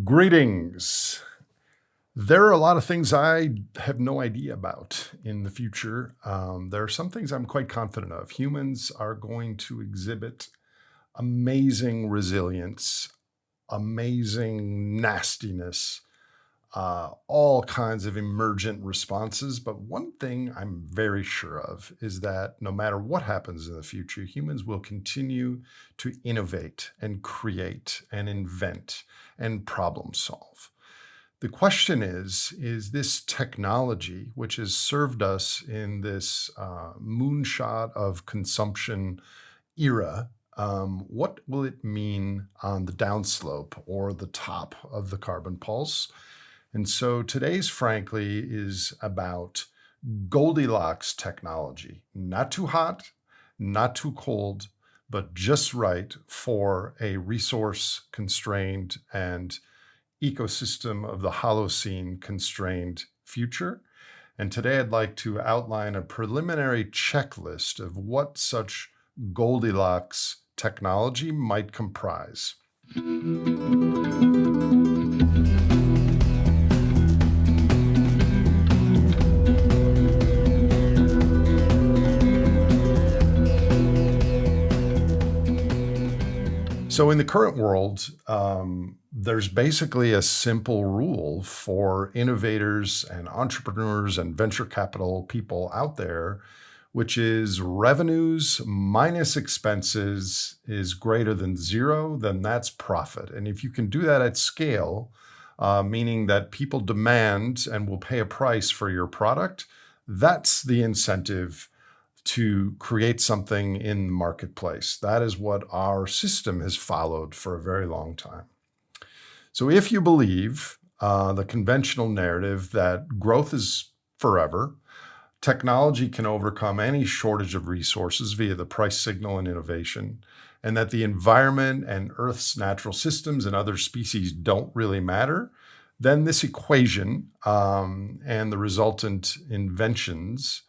Greetings. There are a lot of things I have no idea about in the future. There are some things I'm quite confident of. Humans are going to exhibit amazing resilience, amazing nastiness, all kinds of emergent responses. But one thing I'm very sure of is that no matter what happens in the future, humans will continue to innovate and create and invent and problem solve. The question is this technology, which has served us in this moonshot of consumption era, what will it mean on the downslope or the top of the carbon pulse? And so today's, frankly, is about Goldilocks technology. Not too hot, not too cold, but just right for a resource-constrained and ecosystem of the Holocene constrained future. And today I'd like to outline a preliminary checklist of what such Goldilocks technology might comprise. So in the current world, there's basically a simple rule for innovators and entrepreneurs and venture capital people out there, which is revenues minus expenses is greater than zero, then that's profit. And if you can do that at scale, meaning that people demand and will pay a price for your product, that's the incentive to create something in the marketplace. That is what our system has followed for a very long time. So if you believe the conventional narrative that growth is forever, technology can overcome any shortage of resources via the price signal and innovation, and that the environment and Earth's natural systems and other species don't really matter, then this equation and the resultant inventions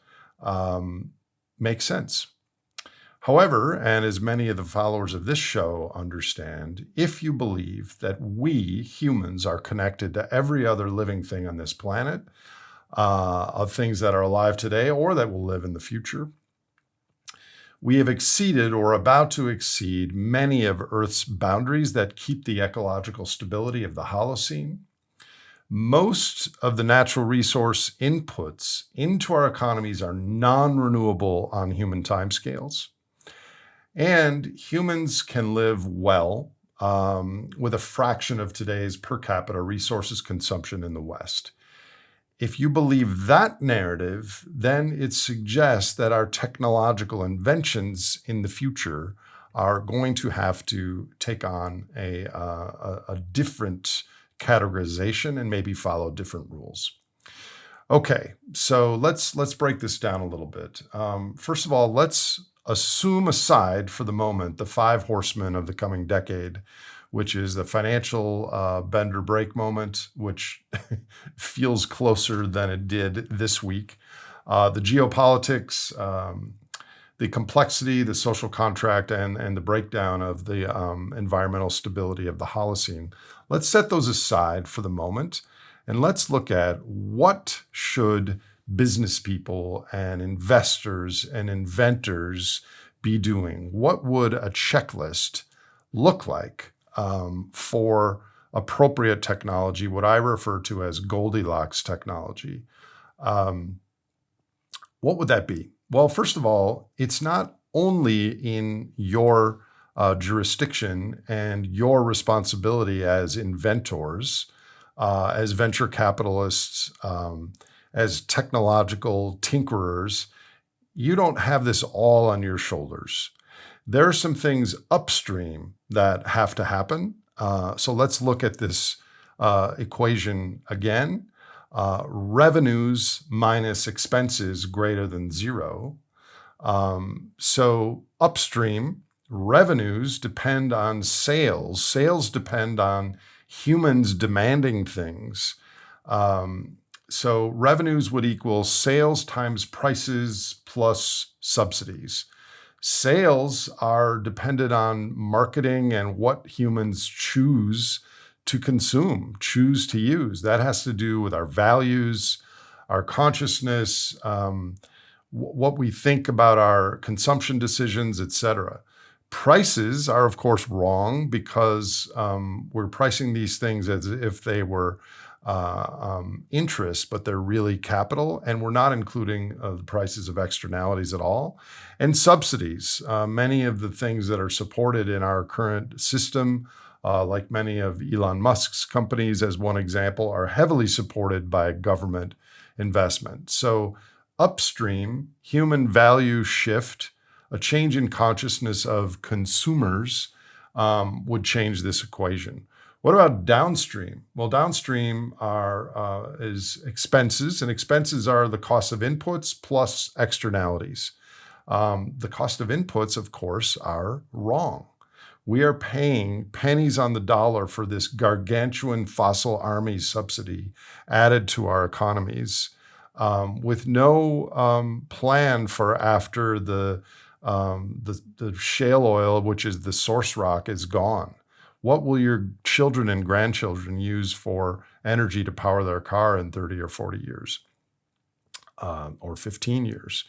makes sense. However, and as many of the followers of this show understand, if you believe that we humans are connected to every other living thing on this planet, of things that are alive today or that will live in the future, we have exceeded or are about to exceed many of Earth's boundaries that keep the ecological stability of the Holocene. Most of the natural resource inputs into our economies are non-renewable on human timescales. And humans can live well with a fraction of today's per capita resources consumption in the West. If you believe that narrative, then it suggests that our technological inventions in the future are going to have to take on a different categorization and maybe follow different rules. Okay, so let's break this down a little bit. First of all, let's assume aside for the moment the five horsemen of the coming decade, which is the financial bend or break moment, which feels closer than it did this week, the geopolitics, the complexity, the social contract, and the breakdown of the environmental stability of the Holocene. Let's set those aside for the moment, and let's look at what should business people and investors and inventors be doing? What would a checklist look like for appropriate technology, what I refer to as Goldilocks technology? What would that be? Well, first of all, it's not only in your jurisdiction and your responsibility as inventors, as venture capitalists, as technological tinkerers. You don't have this all on your shoulders. There are some things upstream that have to happen. So let's look at this equation again. Revenues minus expenses greater than zero. So upstream, revenues depend on sales. Sales depend on humans demanding things. So revenues would equal sales times prices plus subsidies. Sales are dependent on marketing and what humans choose to consume, choose to use. That has to do with our values, our consciousness, what we think about our consumption decisions, etc. Prices are, of course, wrong because we're pricing these things as if they were interest, but they're really capital, and we're not including the prices of externalities at all. And subsidies. Many of the things that are supported in our current system, like many of Elon Musk's companies, as one example, are heavily supported by government investment. So upstream, human value shift, a change in consciousness of consumers would change this equation. What about downstream? Well, downstream is expenses, and expenses are the cost of inputs plus externalities. The cost of inputs, of course, are wrong. We are paying pennies on the dollar for this gargantuan fossil army subsidy added to our economies, with no plan for after the shale oil, which is the source rock, is gone. What will your children and grandchildren use for energy to power their car in 30 or 40 years, or 15 years?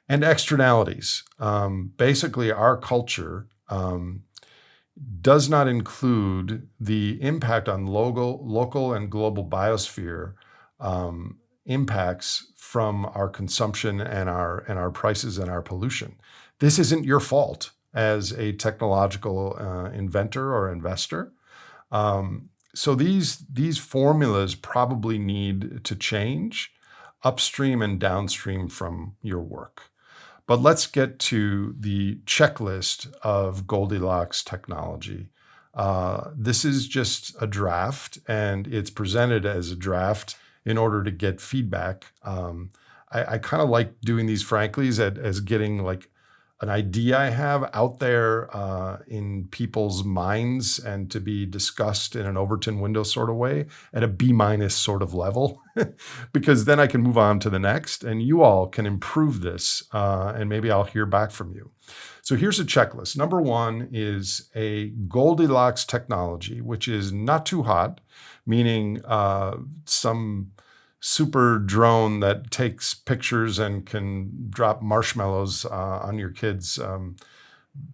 And externalities. Basically, our culture does not include the impact on local and global biosphere impacts from our consumption and our prices and our pollution. This isn't your fault as a technological inventor or investor. So these formulas probably need to change upstream and downstream from your work. But let's get to the checklist of Goldilocks Technology. This is just a draft, and it's presented as a draft in order to get feedback. I kind of like doing these, frankly, as getting like an idea I have out there in people's minds and to be discussed in an Overton window sort of way at a B- sort of level, because then I can move on to the next and you all can improve this and maybe I'll hear back from you. So here's a checklist. Number one is a Goldilocks technology, which is not too hot, meaning some super drone that takes pictures and can drop marshmallows on your kids'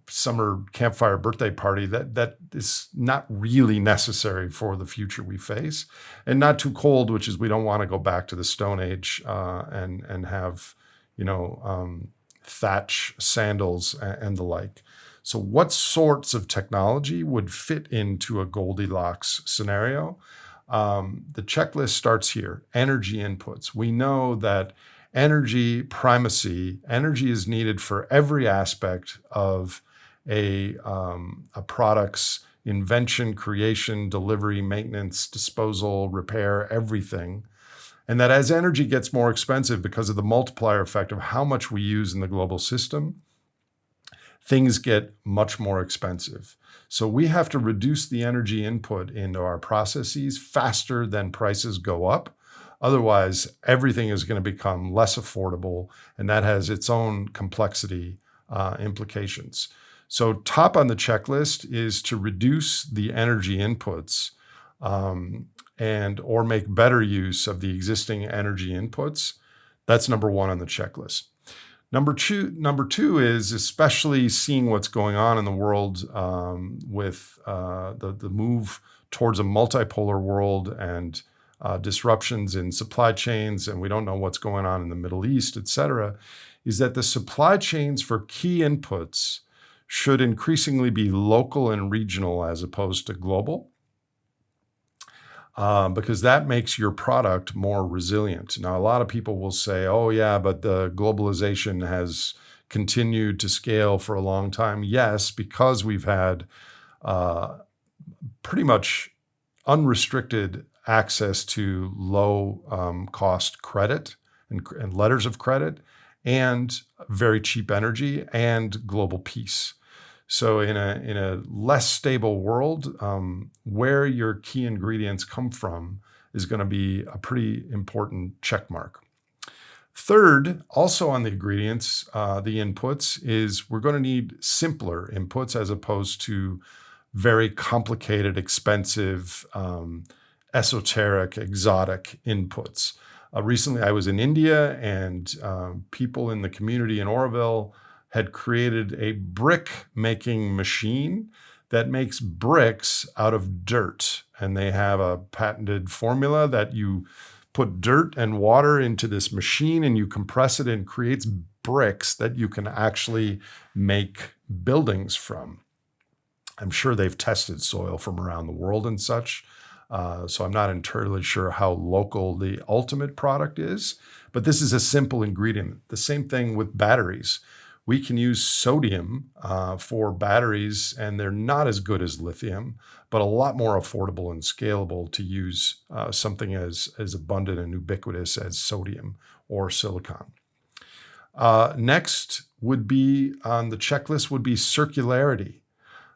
summer campfire birthday party. That is not really necessary for the future we face, and not too cold, which is we don't want to go back to the Stone Age and have thatch sandals and the like. So what sorts of technology would fit into a Goldilocks scenario? The checklist starts here. Energy inputs. We know that energy primacy, energy is needed for every aspect of a product's invention, creation, delivery, maintenance, disposal, repair, everything. And that as energy gets more expensive because of the multiplier effect of how much we use in the global system, things get much more expensive. So we have to reduce the energy input into our processes faster than prices go up. Otherwise, everything is going to become less affordable, and that has its own complexity implications. So top on the checklist is to reduce the energy inputs and or make better use of the existing energy inputs. That's number one on the checklist. Number two is especially seeing what's going on in the world with the move towards a multipolar world and disruptions in supply chains, and we don't know what's going on in the Middle East, et cetera, is that the supply chains for key inputs should increasingly be local and regional as opposed to global. Because that makes your product more resilient. Now, a lot of people will say, oh, yeah, but the globalization has continued to scale for a long time. Yes, because we've had pretty much unrestricted access to low cost credit and letters of credit and very cheap energy and global peace. So in a less stable world, where your key ingredients come from is going to be a pretty important check mark. Third, also on the ingredients, the inputs, is we're going to need simpler inputs as opposed to very complicated, expensive, esoteric, exotic inputs. Recently, I was in India, and people in the community in Oroville had created a brick making machine that makes bricks out of dirt. And they have a patented formula that you put dirt and water into this machine and you compress it and creates bricks that you can actually make buildings from. I'm sure they've tested soil from around the world and such. So I'm not entirely sure how local the ultimate product is, but this is a simple ingredient. The same thing with batteries. We can use sodium for batteries, and they're not as good as lithium, but a lot more affordable and scalable to use something as abundant and ubiquitous as sodium or silicon. Next would be on the checklist would be circularity.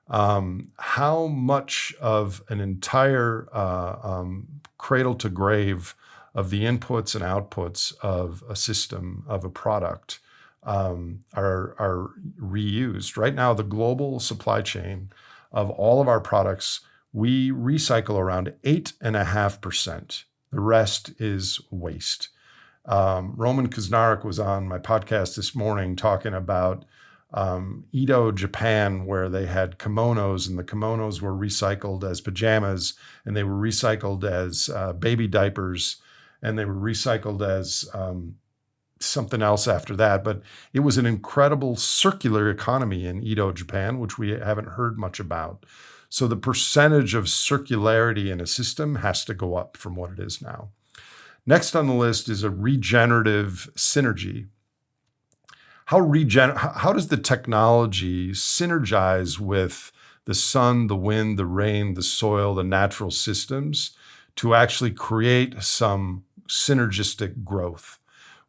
How much of an entire cradle to grave of the inputs and outputs of a system, of a product, are reused. Right now, the global supply chain of all of our products, we recycle around 8.5%. The rest is waste. Roman Kusnarek was on my podcast this morning talking about Edo, Japan, where they had kimonos, and the kimonos were recycled as pajamas, and they were recycled as baby diapers, and they were recycled as something else after that. But it was an incredible circular economy in Edo, Japan, which we haven't heard much about. So the percentage of circularity in a system has to go up from what it is now. Next on the list is a regenerative synergy. How does the technology synergize with the sun, the wind, the rain, the soil, the natural systems to actually create some synergistic growth?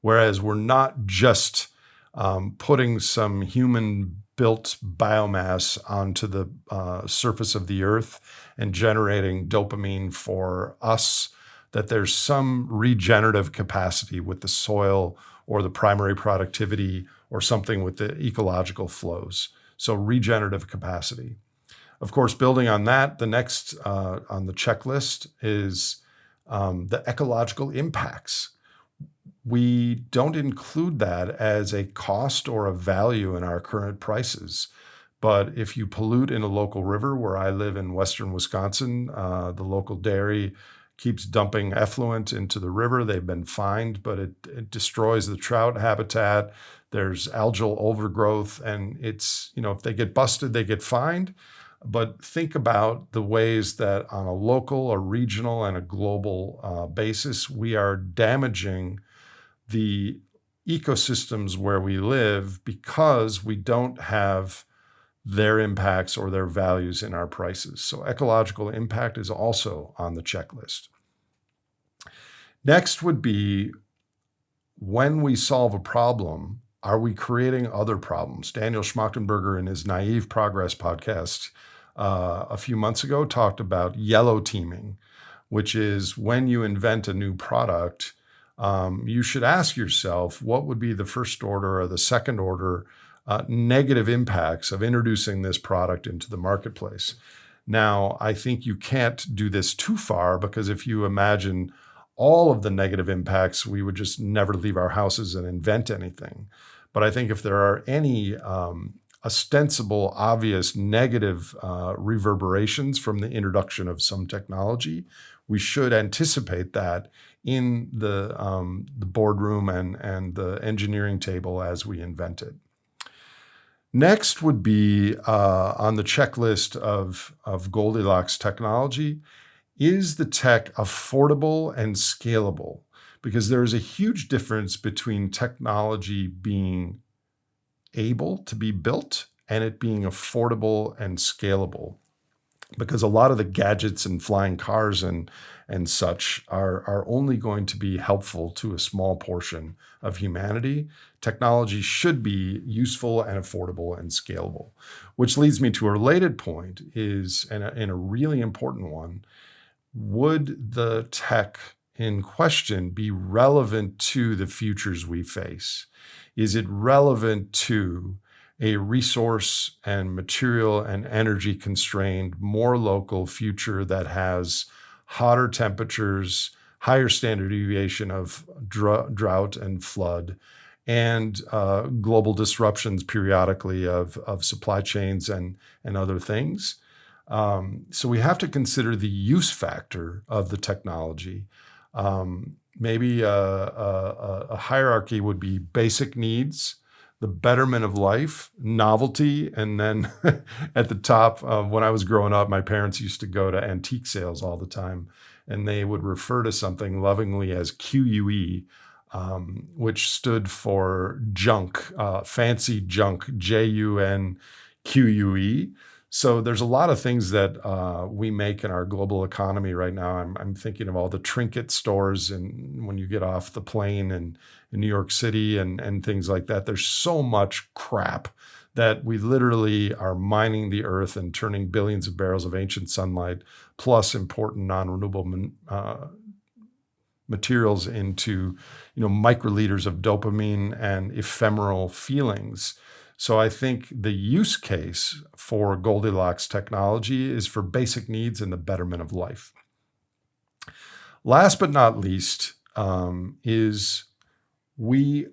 Whereas we're not just putting some human-built biomass onto the surface of the earth and generating dopamine for us, that there's some regenerative capacity with the soil or the primary productivity or something with the ecological flows. So regenerative capacity. Of course, building on that, the next on the checklist is the ecological impacts. We don't include that as a cost or a value in our current prices. But if you pollute in a local river, where I live in western Wisconsin, the local dairy keeps dumping effluent into the river. They've been fined, but it destroys the trout habitat. There's algal overgrowth, and it's, if they get busted, they get fined. But think about the ways that on a local, a regional, and a global basis, we are damaging the ecosystems where we live because we don't have their impacts or their values in our prices. So ecological impact is also on the checklist. Next would be, when we solve a problem, are we creating other problems? Daniel Schmachtenberger, in his Naive Progress podcast a few months ago, talked about yellow teaming, which is when you invent a new product, you should ask yourself, what would be the first order or the second order negative impacts of introducing this product into the marketplace? Now, I think you can't do this too far, because if you imagine all of the negative impacts, we would just never leave our houses and invent anything. But I think if there are any ostensible, obvious negative reverberations from the introduction of some technology, we should anticipate that in the boardroom and the engineering table as we invent it. Next would be on the checklist of Goldilocks Technology, is the tech affordable and scalable? Because there is a huge difference between technology being able to be built and it being affordable and scalable. Because a lot of the gadgets and flying cars and such are only going to be helpful to a small portion of humanity. Technology should be useful and affordable and scalable. Which leads me to a related point, is, and a really important one, would the tech in question be relevant to the futures we face? Is it relevant to a resource and material and energy constrained, more local future that has hotter temperatures, higher standard deviation of drought and flood, and global disruptions periodically of supply chains and other things. So we have to consider the use factor of the technology. Maybe a hierarchy would be basic needs, the betterment of life, novelty, and then at the top, when I was growing up, my parents used to go to antique sales all the time, and they would refer to something lovingly as QUE, which stood for junk, fancy junk, JUNQUE. So there's a lot of things that we make in our global economy right now. I'm thinking of all the trinket stores, and when you get off the plane in New York City and things like that, there's so much crap that we literally are mining the earth and turning billions of barrels of ancient sunlight plus important non-renewable materials into, microliters of dopamine and ephemeral feelings. So I think the use case for Goldilocks technology is for basic needs and the betterment of life. Last but not least, is we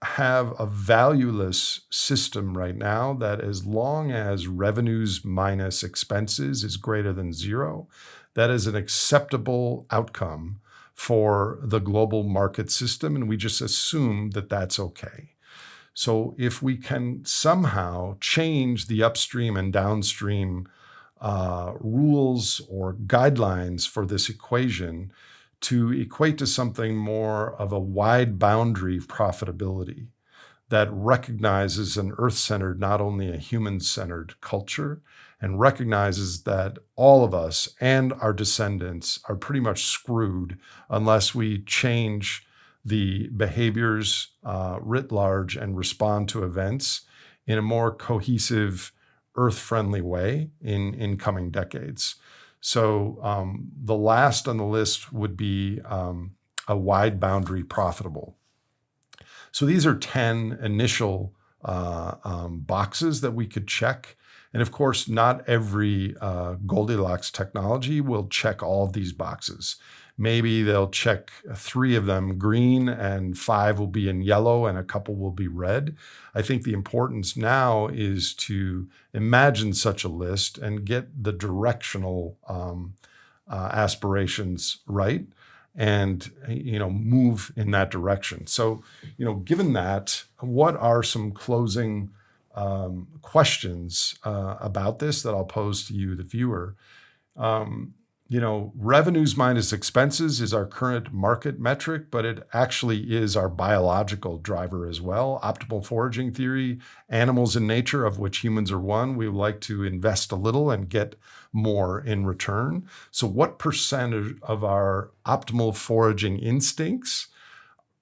have a valueless system right now that as long as revenues minus expenses is greater than zero, that is an acceptable outcome for the global market system, and we just assume that that's okay. So if we can somehow change the upstream and downstream rules or guidelines for this equation to equate to something more of a wide boundary profitability that recognizes an earth-centered, not only a human-centered culture, and recognizes that all of us and our descendants are pretty much screwed unless we change the behaviors writ large and respond to events in a more cohesive, earth-friendly way in coming decades. So the last on the list would be a wide boundary profitable. So these are 10 initial boxes that we could check. And of course, not every Goldilocks technology will check all of these boxes. Maybe they'll check 3 of them green and 5 will be in yellow and a couple will be red. I think the importance now is to imagine such a list and get the directional aspirations right and move in that direction. So, given that, what are some closing questions about this that I'll pose to you, the viewer? Revenues minus expenses is our current market metric, but it actually is our biological driver as well. Optimal foraging theory, animals in nature, of which humans are one, we like to invest a little and get more in return. So what percentage of our optimal foraging instincts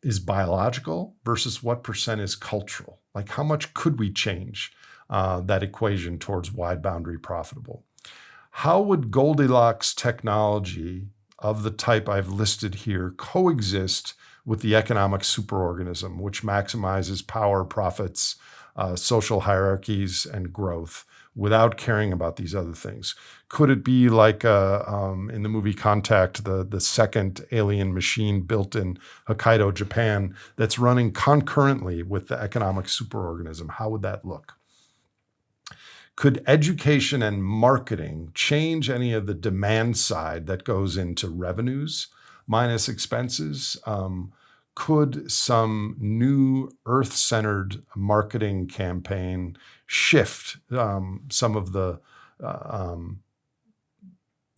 is biological versus what percent is cultural? Like how much could we change that equation towards wide boundary profitable? How would Goldilocks technology of the type I've listed here coexist with the economic superorganism, which maximizes power, profits, social hierarchies, and growth without caring about these other things? Could it be like in the movie Contact, the second alien machine built in Hokkaido, Japan, that's running concurrently with the economic superorganism? How would that look? Could education and marketing change any of the demand side that goes into revenues minus expenses? Could some new earth-centered marketing campaign shift some of the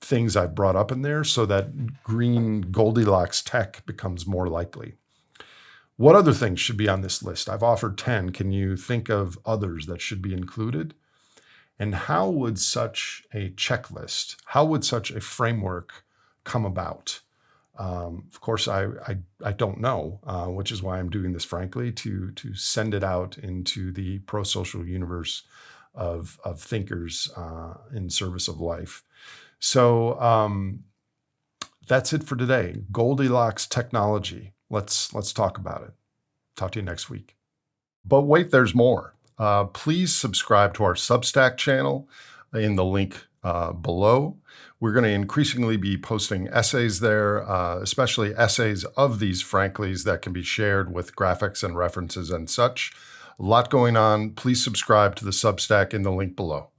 things I've brought up in there so that green Goldilocks tech becomes more likely? What other things should be on this list? I've offered 10. Can you think of others that should be included? And how would such a checklist, how would such a framework come about? Of course, I don't know, which is why I'm doing this, frankly, to send it out into the pro-social universe of thinkers in service of life. So that's it for today. Goldilocks technology. Let's talk about it. Talk to you next week. But wait, there's more. please subscribe to our Substack channel in the link below. We're going to increasingly be posting essays there, especially essays of these Franklies that can be shared with graphics and references and such. A lot going on. Please subscribe to the Substack in the link below.